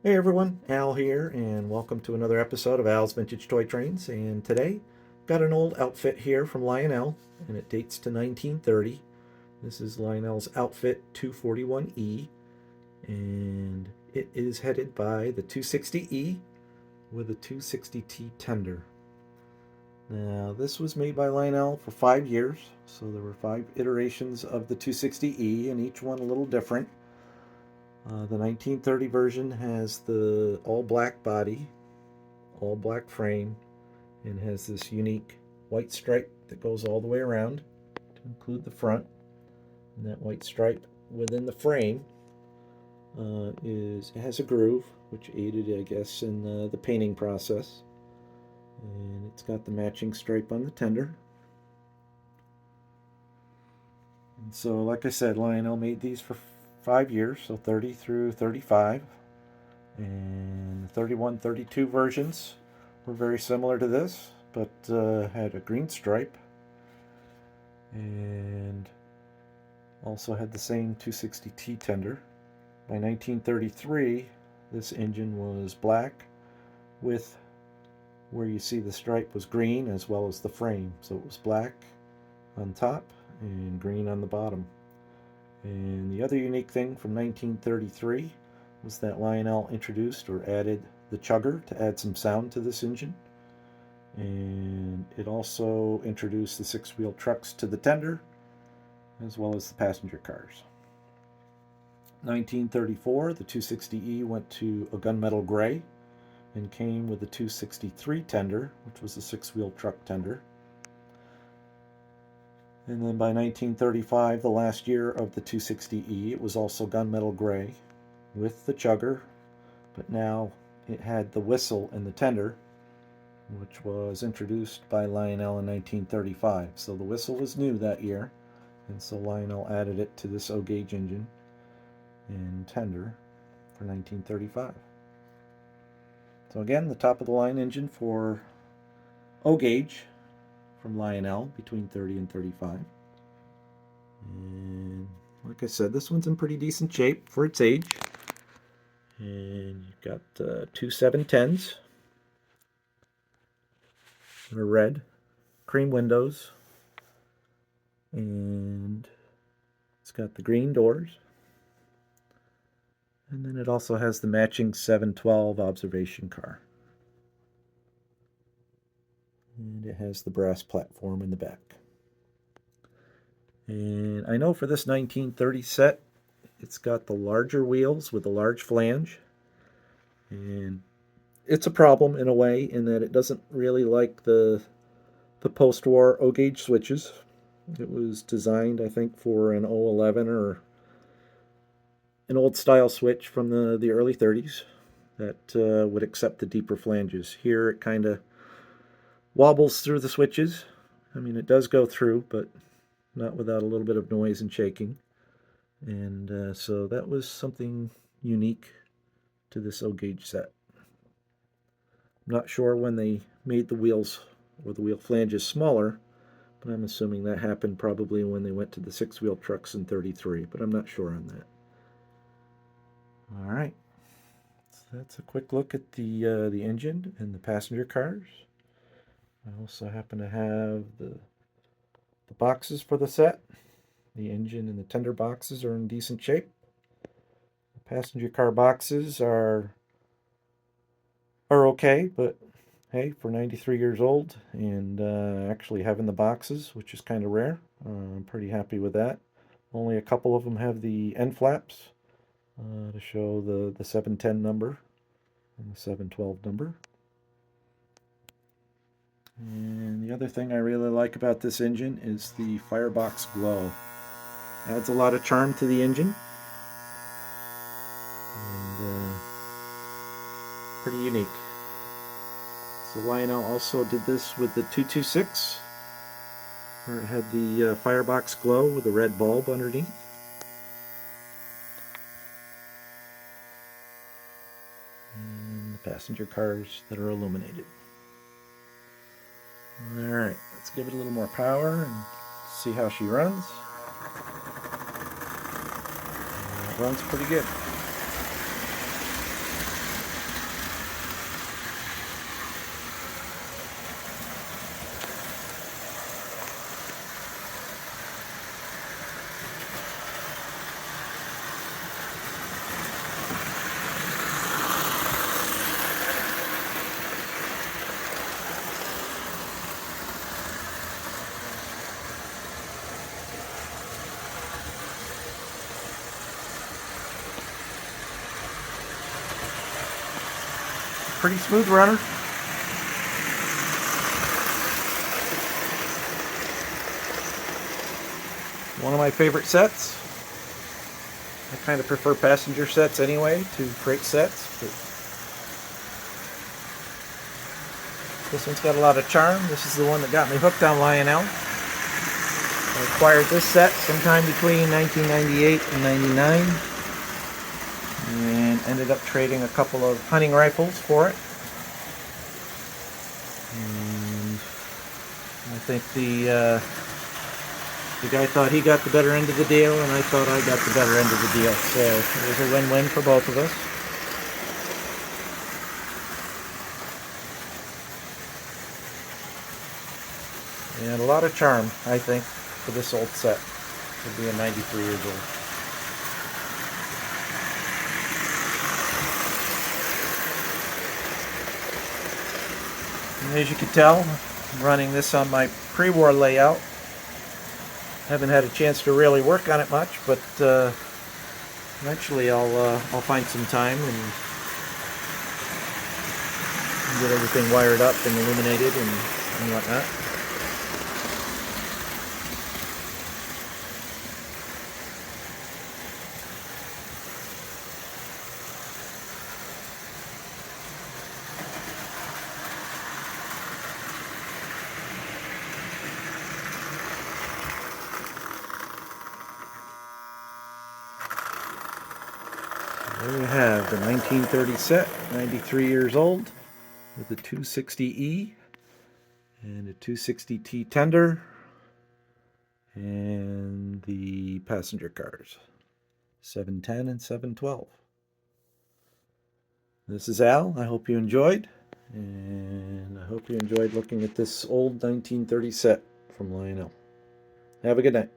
Hey everyone, Al here, and welcome to another episode of Al's Vintage Toy Trains. And today, got an old outfit here from Lionel, and it dates to 1930. This is Lionel's outfit 241E, and it is headed by the 260E with a 260T tender. Now, this was made by Lionel for 5 years, so there were 5 iterations of the 260E, and each one a little different. The 1930 version has the all black body, all black frame, and has this unique white stripe that goes all the way around to include the front. And that white stripe within the frame it has a groove, which aided, I guess, in the painting process. And it's got the matching stripe on the tender. And so, like I said, Lionel made these for 5 years, so 30 through 35. And the 31, 32 versions were very similar to this, but had a green stripe and also had the same 260T tender. By 1933, this engine was black with where you see the stripe was green as well as the frame. So it was black on top and green on the bottom. And the other unique thing from 1933 was that Lionel introduced or added the chugger to add some sound to this engine. And it also introduced the six-wheel trucks to the tender, as well as the passenger cars. 1934, the 260E went to a gunmetal gray and came with the 263 tender, which was a six-wheel truck tender. And then by 1935, the last year of the 260E, it was also gunmetal gray with the chugger, but now it had the whistle in the tender, which was introduced by Lionel in 1935. So the whistle was new that year, and so Lionel added it to this O-gauge engine and tender for 1935. So again, the top of the line engine for O-gauge from Lionel between 30 and 35. And like I said, this one's in pretty decent shape for its age. And you've got two 710s that are red, cream windows, and it's got the green doors. And then it also has the matching 712 observation car. And it has the brass platform in the back. And I know for this 1930 set, it's got the larger wheels with the large flange. And it's a problem in a way in that it doesn't really like the post-war O-gauge switches. It was designed, I think, for an 011 or an old style switch from the early 30s that would accept the deeper flanges. Here it kind of wobbles through the switches. I mean, it does go through, but not without a little bit of noise and shaking. And so that was something unique to this O-gauge set. I'm not sure when they made the wheels or the wheel flanges smaller, but I'm assuming that happened probably when they went to the six-wheel trucks in 33, but I'm not sure on that. All right, so that's a quick look at the engine and the passenger cars. I also happen to have the boxes for the set. The engine and the tender boxes are in decent shape. The passenger car boxes are okay, but hey, for 93 years old and actually having the boxes, which is kind of rare, I'm pretty happy with that. Only a couple of them have the end flaps to show the 710 number and the 712 number. And the other thing I really like about this engine is the firebox glow. Adds a lot of charm to the engine. And pretty unique. So Lionel also did this with the 226, where it had the firebox glow with a red bulb underneath. And the passenger cars that are illuminated. Alright, let's give it a little more power and see how she runs. And it runs pretty good. pretty smooth runner. One of my favorite sets. I kind of prefer passenger sets anyway to freight sets, but this one's got a lot of charm. This is the one that got me hooked on Lionel. I acquired this set sometime between 1998 and 99 and ended up trading a couple of hunting rifles for it. And I think the guy thought he got the better end of the deal, and I thought I got the better end of the deal. So it was a win-win for both of us. And a lot of charm, I think, for this old set, for being 93 years old. And as you can tell, I'm running this on my pre-war layout. Haven't had a chance to really work on it much, but eventually I'll find some time and get everything wired up and illuminated and whatnot. There you have the 1930 set, 93 years old, with the 260E and a 260T tender and the passenger cars, 710 and 712. This is Al. I hope you enjoyed, and I hope you enjoyed looking at this old 1930 set from Lionel. Have a good night.